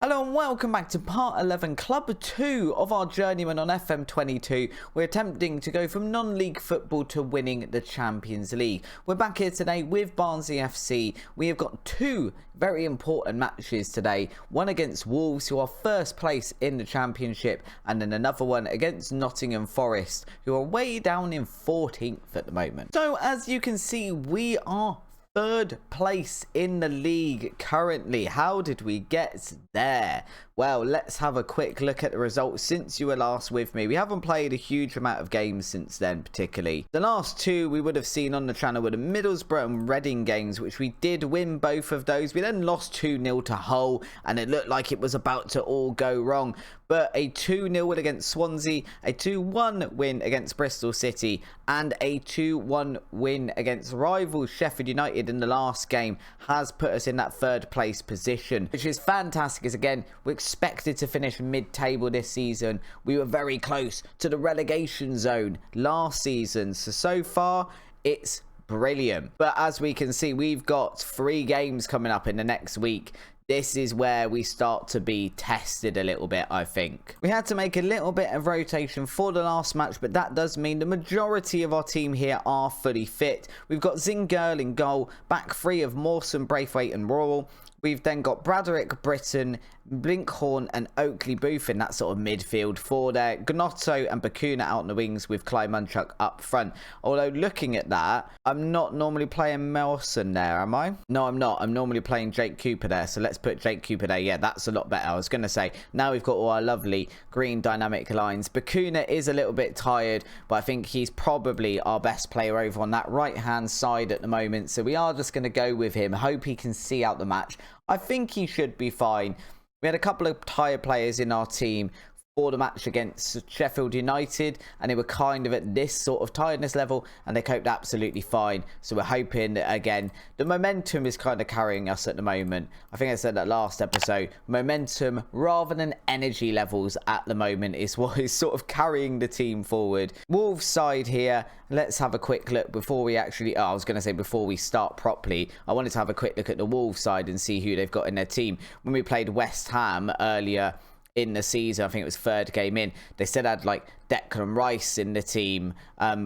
Hello and welcome back to part 11, Club 2 of our Journeyman on FM22. We're attempting to go from non-league football to winning the Champions League. We're back here today with Barnsley FC. We have got two very important matches today. One against Wolves, who are first place in the Championship, and then another one against Nottingham Forest, who are way down in 14th at the moment. So as you can see, we are third place in the league currently. How did we get there? Well, let's have a quick look at the results since you were last with me. We haven't played a huge amount of games since then, particularly. The last two we would have seen on the channel were the Middlesbrough and Reading games, which we did win both of those. We then lost 2-0 to Hull, and it looked like it was about to all go wrong. But a 2-0 win against Swansea, a 2-1 win against Bristol City, and a 2-1 win against rivals Sheffield United in the last game has put us in that third place position, which is fantastic, as again, we're expected to finish mid-table this season. We were very close to the relegation zone last season, so far it's brilliant. But as we can see, we've got 3 games coming up in the next week. This is where we start to be tested a little bit, I think. We had to make a little bit of rotation for the last match, but that does mean the majority of our team here are fully fit. We've got Zingerl in goal, back 3 of Mawson, Braithwaite and Rural. We've then got Braderick, Britton, Blinkhorn and Oakley Booth in that sort of midfield 4 there. Gnotto and Bakuna out on the wings with Kleimunchuk up front. Although looking at that, I'm not normally playing Melson there, am I? No, I'm not. I'm normally playing Jake Cooper there. So let's put Jake Cooper there. Yeah, that's a lot better. I was going to say, now we've got all our lovely green dynamic lines. Bakuna is a little bit tired, but I think he's probably our best player over on that right-hand side at the moment. So we are just going to go with him. Hope he can see out the match. I think he should be fine. We had a couple of tired players in our team for the match against Sheffield United, and they were kind of at this sort of tiredness level, and they coped absolutely fine. So we're hoping that, again, the momentum is kind of carrying us at the moment. I think I said that last episode. Momentum rather than energy levels at the moment is what is sort of carrying the team forward. Wolves side here. Let's have a quick look before we actually... I was going to say before we start properly. I wanted to have a quick look at the Wolves side and see who they've got in their team. When we played West Ham earlier in the season, I think it was third game in, they still had like Declan Rice in the team,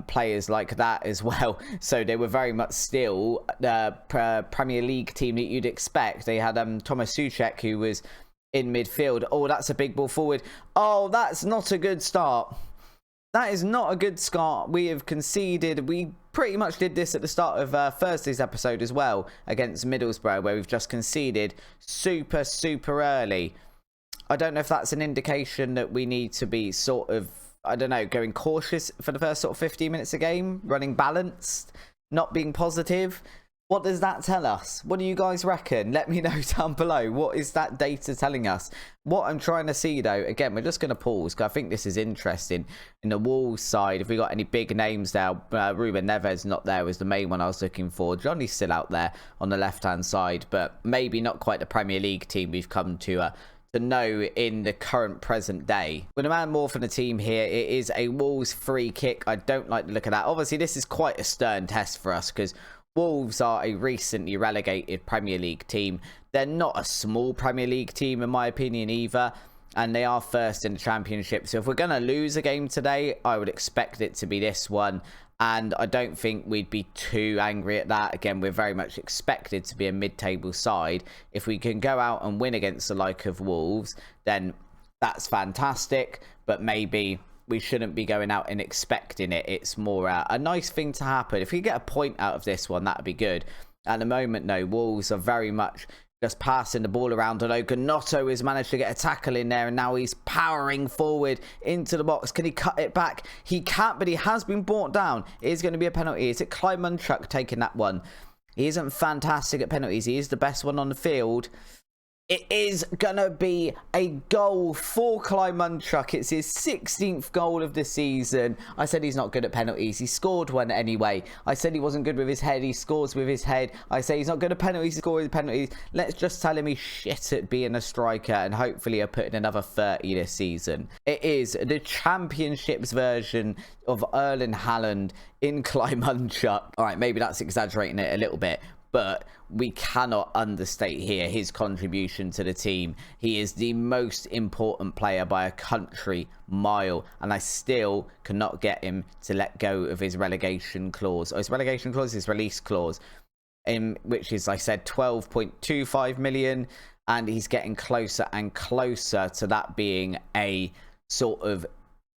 players like that as well. So they were very much still the Premier League team that you'd expect. They had Thomas Soucek, who was in midfield. Oh, that's a big ball forward. Oh, that's not a good start. That is not a good start. We have conceded. We pretty much did this at the start of Thursday's episode as well against Middlesbrough, where we've just conceded super early. I don't know if that's an indication that we need to be sort of, I don't know, going cautious for the first sort of 15 minutes a game, running balanced, not being positive. What does that tell us? What do you guys reckon? Let me know down below. What is that data telling us? What I'm trying to see, though, again, we're just going to pause because I think this is interesting. In the Wolves side, if we got any big names there, Ruben Neves not there was the main one I was looking for. Johnny's still out there on the left-hand side, but maybe not quite the Premier League team we've come to know in the current present day. With a man more from the team here, it is a Wolves free kick. I don't like the look of that. Obviously, this is quite a stern test for us because Wolves are a recently relegated Premier League team. They're not a small Premier League team, in my opinion, either. And they are first in the Championship. So if we're going to lose a game today, I would expect it to be this one. And I don't think we'd be too angry at that. Again, we're very much expected to be a mid-table side. If we can go out and win against the like of Wolves, then that's fantastic. But maybe we shouldn't be going out and expecting it. It's more a nice thing to happen. If we get a point out of this one, that'd be good. At the moment, no, Wolves are very much just passing the ball around. Although Gnotto has managed to get a tackle in there, and now he's powering forward into the box. Can he cut it back? He can't, but he has been brought down. It is going to be a penalty. Is it Kleimunchuk taking that one? He isn't fantastic at penalties. He is the best one on the field. It is going to be a goal for Kleimunchuk. It's his 16th goal of the season. I said he's not good at penalties. He scored one anyway. I said he wasn't good with his head. He scores with his head. I say he's not good at penalties. He scores with penalties. Let's just tell him he's shit at being a striker, and hopefully he'll put in another 30 this season. It is the Championship's version of Erling Haaland in Kleimunchuk. All right, maybe that's exaggerating it a little bit. but we cannot understate here his contribution to the team. He is the most important player by a country mile, and I still cannot get him to let go of his relegation clause. Or his relegation clause, his release clause, which is, I said, 12.25 million, and he's getting closer and closer to that being a sort of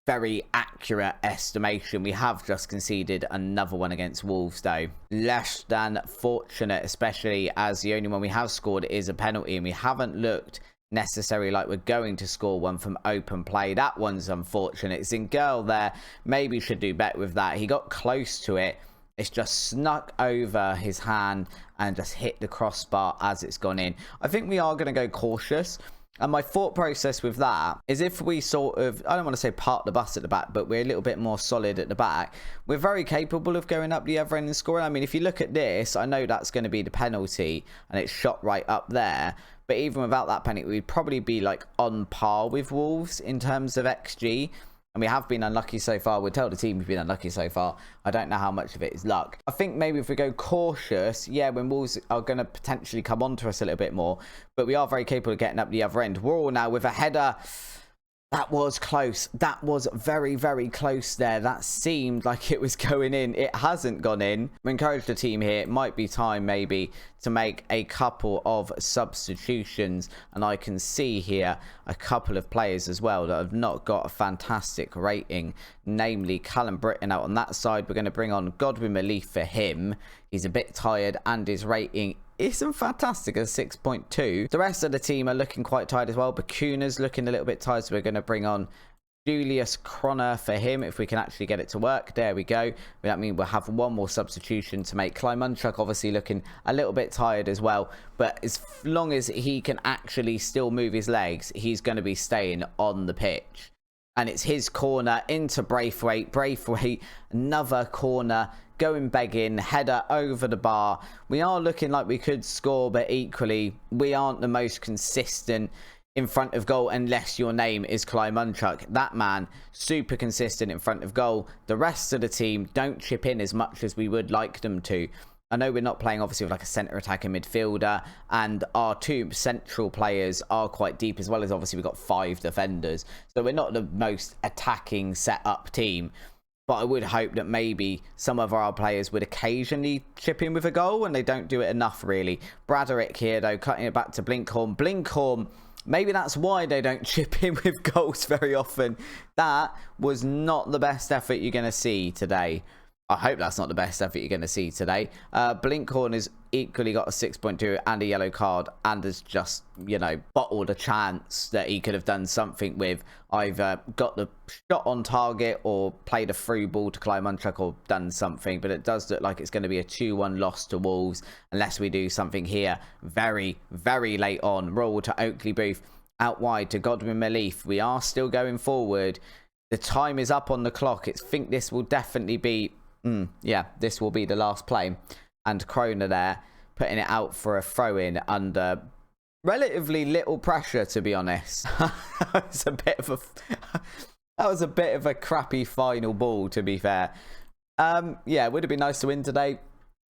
very accurate estimation. We have just conceded another one against Wolves, though. Less than fortunate, especially as the only one we have scored is a penalty, and we haven't looked necessarily like we're going to score one from open play. That one's unfortunate. Zingerl there maybe should do better with that. He got close to it. It's just snuck over his hand and just hit the crossbar as it's gone in. I think we are going to go cautious. And my thought process with that is, if we sort of, I don't want to say park the bus at the back, but we're a little bit more solid at the back, we're very capable of going up the other end and scoring. I mean, if you look at this, I know that's going to be the penalty and it's shot right up there. But even without that penalty, we'd probably be like on par with Wolves in terms of XG. And we have been unlucky so far. We'll tell the team we've been unlucky so far. I don't know how much of it is luck. I think maybe if we go cautious, yeah, when Wolves are going to potentially come onto us a little bit more. But we are very capable of getting up the other end. We're all now with a header. That was close. That was very, very close there. That seemed like it was going in. It hasn't gone in. We encourage the team here. It might be time maybe to make a couple of substitutions. And I can see here a couple of players as well that have not got a fantastic rating. Namely, Callum Britton out on that side. We're going to bring on Godwin Malif for him. He's a bit tired and his rating isn't fantastic at 6.2. The rest of the team are looking quite tired as well. Bakuna's looking a little bit tired, so we're going to bring on Julius Cronner for him if we can actually get it to work. There we go. That means we'll have one more substitution to make. Kleimunchuk obviously looking a little bit tired as well, but as long as he can actually still move his legs, he's going to be staying on the pitch. And it's his corner into Braithwaite. Braithwaite, another corner, going begging, header over the bar. We are looking like we could score, but equally, we aren't the most consistent in front of goal unless your name is Kleimunchuk. That man, super consistent in front of goal. The rest of the team don't chip in as much as we would like them to. I know we're not playing obviously with like a centre attacking midfielder, and our two central players are quite deep, as well as obviously we've got 5 defenders. So we're not the most attacking set up team. But I would hope that maybe some of our players would occasionally chip in with a goal, and they don't do it enough really. Braderick here though, cutting it back to Blinkhorn. Blinkhorn, maybe that's why they don't chip in with goals very often. That was not the best effort you're going to see today. I hope that's not the best effort you're going to see today. Blinkhorn has equally got a 6.2 and a yellow card, and has just, you know, bottled a chance that he could have done something with. Either got the shot on target or played a through ball to Kleimunchuk or done something. But it does look like it's going to be a 2-1 loss to Wolves unless we do something here very, very late on. Roll to Oakley Booth. Out wide to Godwin Malif. We are still going forward. The time is up on the clock. I think this will definitely be... yeah, this will be the last play. And Kroner there, putting it out for a throw-in under relatively little pressure, to be honest. That was a bit of a crappy final ball, to be fair. Yeah, it would have been nice to win today.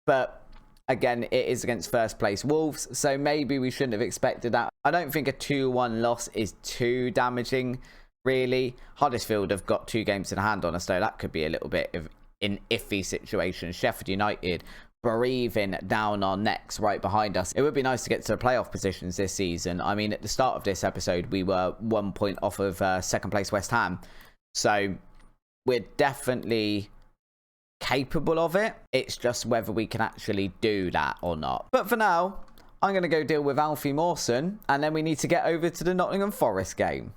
But again, it is against first place Wolves, so maybe we shouldn't have expected that. I don't think a 2-1 loss is too damaging, really. Huddersfield have got 2 games in hand on us, though. That could be a little bit of in iffy situations. Sheffield United breathing down our necks right behind us. It would be nice to get to the playoff positions this season. I mean, at the start of this episode, we were 1 point off of second place West Ham. So we're definitely capable of it. It's just whether we can actually do that or not. But for now, I'm going to go deal with Alfie Mawson, and then we need to get over to the Nottingham Forest game.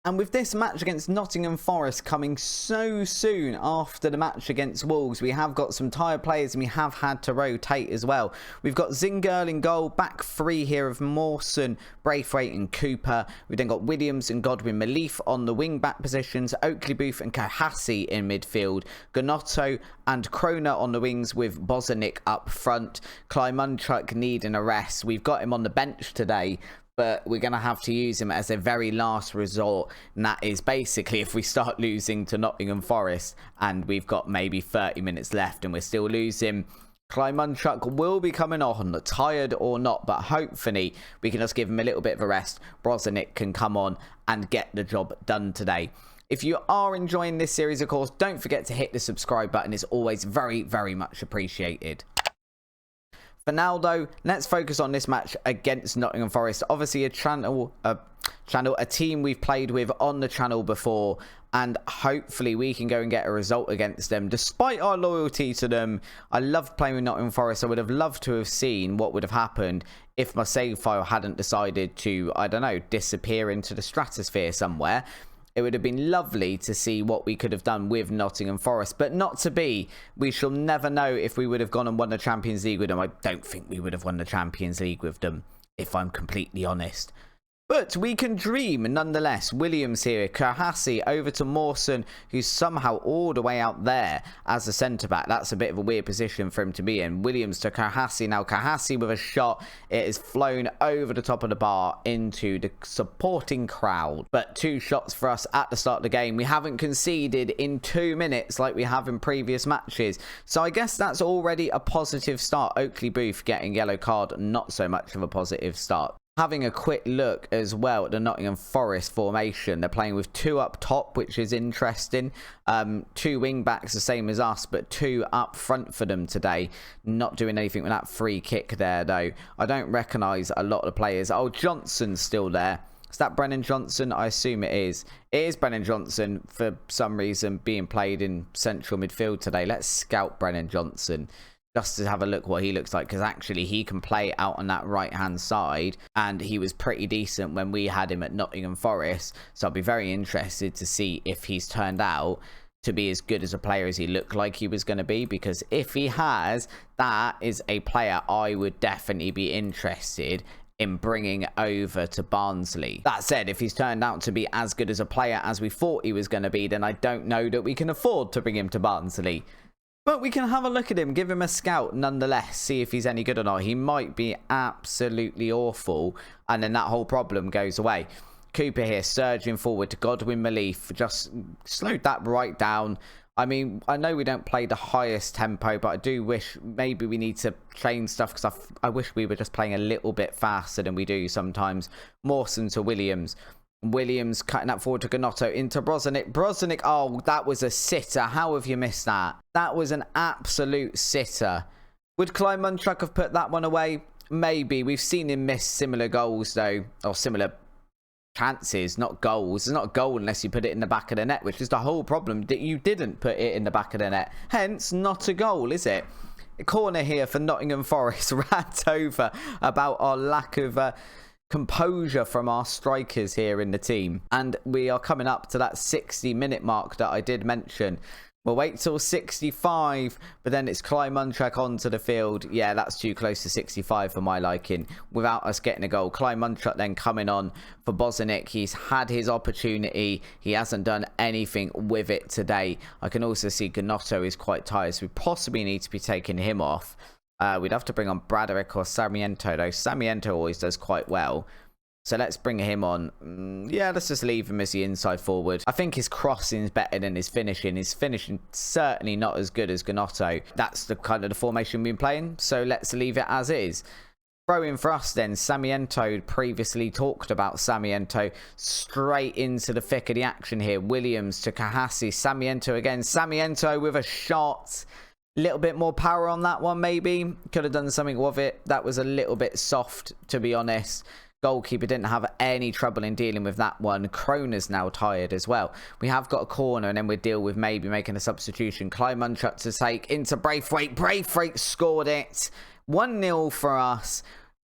And with this match against Nottingham Forest coming so soon after the match against Wolves, we have got some tired players and we have had to rotate as well. We've got Zingerl in goal, back 3 here of Mawson, Braithwaite and Cooper. We've then got Williams and Godwin Malif on the wing-back positions, Oakley Booth and Kohassi in midfield, Gnotto and Kroner on the wings with Bozanic up front. Kleimunchuk needing a rest. We've got him on the bench today, but we're going to have to use him as a very last resort. And that is basically if we start losing to Nottingham Forest and we've got maybe 30 minutes left and we're still losing. Kleimunchuk will be coming on, tired or not, but hopefully we can just give him a little bit of a rest. Brozovic can come on and get the job done today. If you are enjoying this series, of course, don't forget to hit the subscribe button. It's always very, very much appreciated. For now, though, let's focus on this match against Nottingham Forest. Obviously, a team we've played with on the channel before, and hopefully we can go and get a result against them. Despite our loyalty to them, I love playing with Nottingham Forest. I would have loved to have seen what would have happened if my save file hadn't decided to, I don't know, disappear into the stratosphere somewhere. It would have been lovely to see what we could have done with Nottingham Forest, but not to be. We shall never know if we would have gone and won the Champions League with them. I don't think we would have won the Champions League with them, if I'm completely honest. But we can dream nonetheless. Williams here, Kahassi over to Mawson, who's somehow all the way out there as a centre-back. That's a bit of a weird position for him to be in. Williams to Kahassi. Now Kahassi with a shot. It is flown over the top of the bar into the supporting crowd. But 2 shots for us at the start of the game. We haven't conceded in 2 minutes like we have in previous matches. So I guess that's already a positive start. Oakley Booth getting yellow card, not so much of a positive start. Having a quick look as well at the Nottingham Forest formation. They're playing with 2 up top, which is interesting. 2 wing backs, the same as us, but 2 up front for them today. Not doing anything with that free kick there, though. I don't recognise a lot of the players. Oh, Johnson's still there. Is that Brennan Johnson? I assume it is. It is Brennan Johnson, for some reason, being played in central midfield today. Let's scout Brennan Johnson, just to have a look what he looks like, because actually he can play out on that right hand side, and he was pretty decent when we had him at Nottingham Forest. So I'll be very interested to see if he's turned out to be as good as a player as he looked like he was going to be, because if he has, that is a player I would definitely be interested in bringing over to Barnsley. That said, if he's turned out to be as good as a player as we thought he was going to be, then I don't know that we can afford to bring him to Barnsley. But we can have a look at him, give him a scout nonetheless, see if he's any good or not. He might be absolutely awful, and then that whole problem goes away. Cooper here, surging forward to Godwin Malif. Just slowed that right down. I mean, I know we don't play the highest tempo, but I do wish maybe we need to change stuff, because I wish we were just playing a little bit faster than we do sometimes. Mawson to Williams. Williams cutting that forward to Gnotto into Brozovic. Brozovic, oh, that was a sitter. How have you missed that? That was an absolute sitter. Would Kleimunchuk have put that one away? Maybe. We've seen him miss similar goals, though, or similar chances, not goals. It's not a goal unless you put it in the back of the net, which is the whole problem, that you didn't put it in the back of the net. Hence, not a goal, is it? A corner here for Nottingham Forest. Rant over about our lack of composure from our strikers here in the team, and we are coming up to that 60-minute mark that I did mention. We'll wait till 65, but then it's Kleimunchuk onto the field. Yeah, that's too close to 65 for my liking, without us getting a goal. Kleimunchuk then coming on for Brozovic. He's had his opportunity. He hasn't done anything with it today. I can also see Gnotto is quite tired, so we possibly need to be taking him off. We'd have to bring on Braderick or Sarmiento, though. Sarmiento always does quite well. So let's bring him on. Yeah, let's just leave him as the inside forward. I think his crossing is better than his finishing. His finishing certainly not as good as Gnotto. That's the kind of the formation we've been playing. So let's leave it as is. Throw in for us then. Sarmiento, previously talked about Sarmiento. Straight into the thick of the action here. Williams to Kahassi. Sarmiento again. Sarmiento with a shot. Little bit more power on that one, maybe. Could have done something with it. That was a little bit soft, to be honest. Goalkeeper didn't have any trouble in dealing with that one. Kroner's now tired as well. We have got a corner, and then we deal with maybe making a substitution. Kleimunchuk to take into Braithwaite. Braithwaite scored it. 1-0 for us.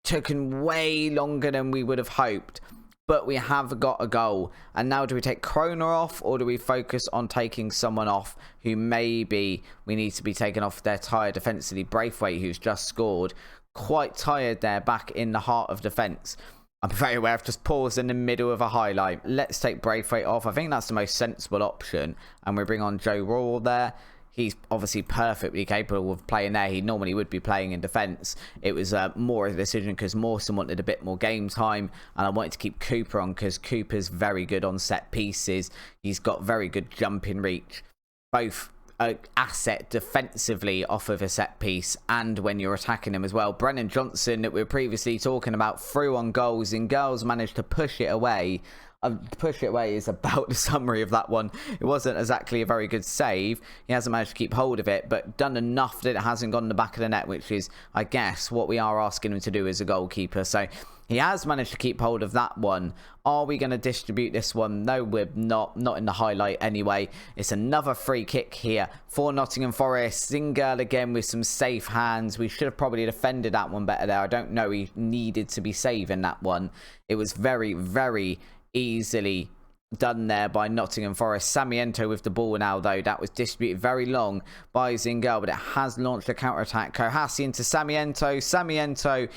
Took way longer than we would have hoped. But we have got a goal. And now do we take Kroner off, or do we focus on taking someone off who maybe we need to be taken off their tired defensively? Braithwaite, who's just scored, quite tired there back in the heart of defence. I'm very aware I've just paused in the middle of a highlight. Let's take Braithwaite off. I think that's the most sensible option. And we bring on Joe Rawle there. He's obviously perfectly capable of playing there. He normally would be playing in defence. It was more of a decision because Mawson wanted a bit more game time, and I wanted to keep Cooper on because Cooper's very good on set pieces. He's got very good jumping reach. Both an asset defensively off of a set piece and when you're attacking him as well. Brennan Johnson, that we were previously talking about, through on goals, and girls managed to push it away. Push it away is about the summary of that one. It wasn't exactly a very good save. He hasn't managed to keep hold of it, but done enough that it hasn't gone in the back of the net, which is, I guess, what we are asking him to do as a goalkeeper. So he has managed to keep hold of that one. Are we going to distribute this one? No, we're not. Not in the highlight anyway. It's another free kick here for Nottingham Forest. Zingirl again with some safe hands. We should have probably defended that one better there. I don't know. He needed to be saving that one. It was very, very easily done there by Nottingham Forest. Samiento with the ball now, though. That was distributed very long by Zingirl, but it has launched a counter-attack. Kohasi into Samiento. Samiento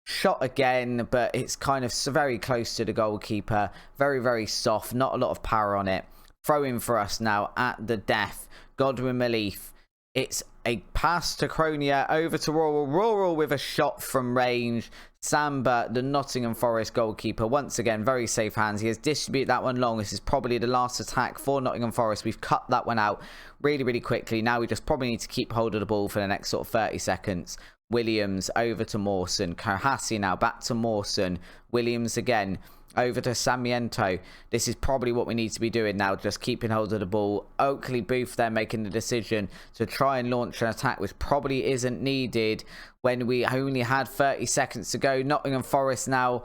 shot again, but it's kind of very close to the goalkeeper. Very, very soft. Not a lot of power on it. Throw-in for us now at the death. Godwin Malif. It's a pass to Kronia, over to Rural. Rural with a shot from range. Samba, the Nottingham Forest goalkeeper, once again, very safe hands. He has distributed that one long. This is probably the last attack for Nottingham Forest. We've cut that one out really, really quickly. Now we just probably need to keep hold of the ball for the next sort of 30 seconds. Williams over to Mawson. Kohasi now back to Mawson. Williams again. Over to Samiento. This is probably what we need to be doing now, just keeping hold of the ball. Oakley Booth there making the decision to try and launch an attack, which probably isn't needed when we only had 30 seconds to go. Nottingham Forest now,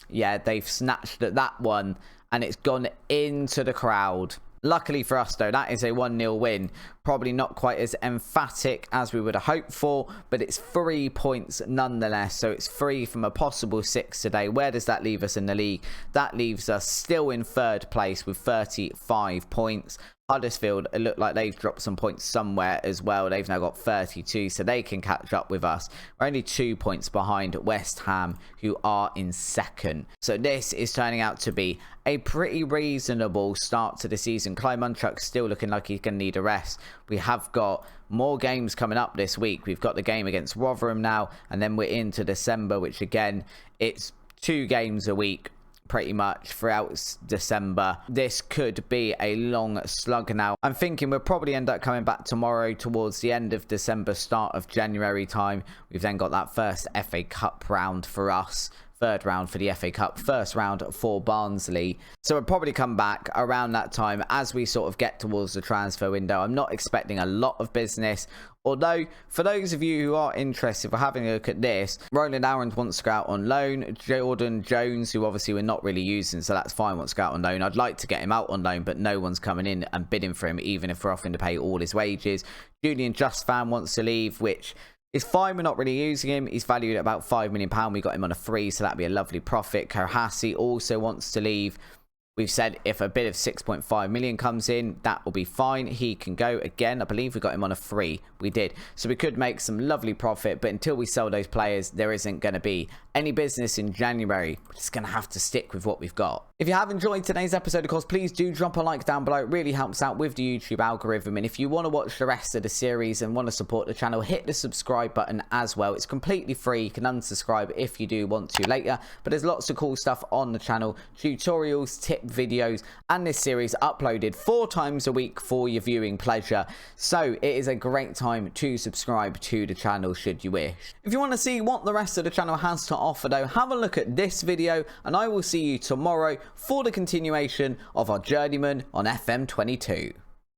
yeah, they've snatched at that one and it's gone into the crowd. Luckily for us, though, that is a 1-0 win. Probably not quite as emphatic as we would have hoped for, but it's 3 points nonetheless. So it's 3 from a possible 6 today. Where does that leave us in the league? That leaves us still in 3rd place with 35 points. Huddersfield, it looked like they've dropped some points somewhere as well. They've now got 32, so they can catch up with us. We're only 2 points behind West Ham, who are in 2nd. So this is turning out to be a pretty reasonable start to the season. Clyde Munchuk's still looking like he's going to need a rest. We have got more games coming up this week. We've got the game against Rotherham now, and then we're into December, which again, it's 2 games a week pretty much throughout December. This could be a long slug now. I'm thinking we'll probably end up coming back tomorrow towards the end of December, start of January time. We've then got that first FA Cup round for us. 3rd round for the FA Cup, 1st round for Barnsley. So we'll probably come back around that time as we sort of get towards the transfer window. I'm not expecting a lot of business, although for those of you who are interested, for having a look at this, Roland Aarons wants to go out on loan. Jordan Jones, who obviously we're not really using, so that's fine, wants to go out on loan. I'd like to get him out on loan, but no one's coming in and bidding for him, even if we're offering to pay all his wages. Julian Justfan wants to leave, which is fine. We're not really using him. He's valued at about £5 million. We got him on a free, so that'd be a lovely profit. Kohasi also wants to leave. We've said if a bid of 6.5 million comes in, that will be fine. He can go again. I believe we got him on a free. We did. So we could make some lovely profit, but until we sell those players, there isn't going to be any business in January. We're just going to have to stick with what we've got. If you have enjoyed today's episode, of course, please do drop a like down below. It really helps out with the YouTube algorithm. And if you want to watch the rest of the series and want to support the channel, hit the subscribe button as well. It's completely free. You can unsubscribe if you do want to later. But there's lots of cool stuff on the channel. Tutorials, tip videos, and this series uploaded 4 times a week for your viewing pleasure. So it is a great time to subscribe to the channel should you wish. If you want to see what the rest of the channel has to offer, though, have a look at this video, and I will see you tomorrow for the continuation of our Journeyman on FM22.